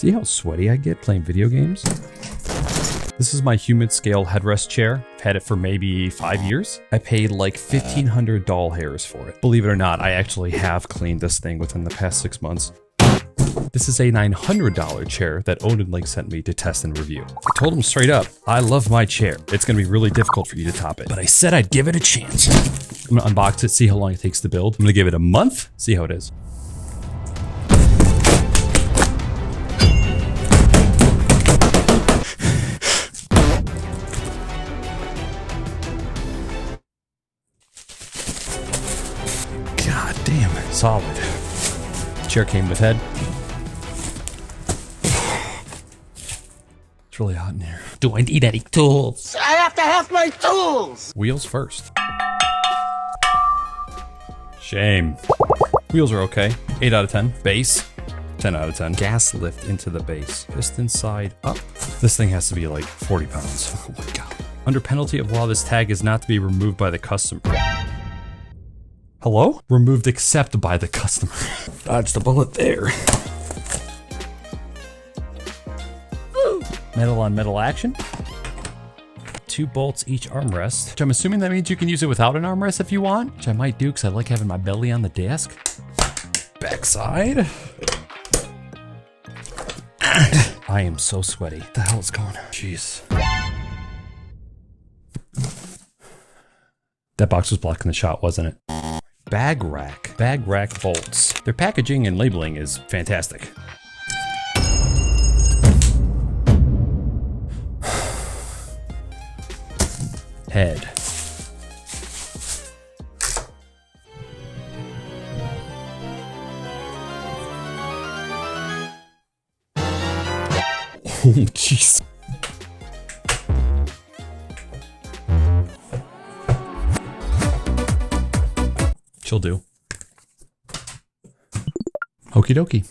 See how sweaty I get playing video games? This is my humid scale headrest chair. I've had it for maybe 5 years. I paid like 1,500 doll hairs for it. Believe it or not, I actually have cleaned this thing within the past 6 months. This is a $900 chair that OdinLake sent me to test and review. I told him straight up, I love my chair. It's gonna be really difficult for you to top it. But I said I'd give it a chance. I'm gonna unbox it, see how long it takes to build. I'm gonna give it a month, see how it is. God damn, solid. Chair came with head. It's really hot in here. Do I need any tools? I have to have my tools! Wheels first. Shame. Wheels are okay. 8 out of 10. Base, 10 out of 10. Gas lift into the base. Piston side up. This thing has to be like 40 pounds. Oh my God. Under penalty of law, this tag is not to be removed by the customer. Hello? Removed except by the customer. Dodge the bullet there. Metal on metal action. 2 bolts each armrest, which I'm assuming that means you can use it without an armrest if you want, which I might do because I like having my belly on the desk. Backside. I am so sweaty. What the hell is going on? Jeez. That box was blocking the shot, wasn't it? Bag rack bolts. Their packaging and labeling is fantastic. Head. Oh, jeez. She'll do. Okie dokie.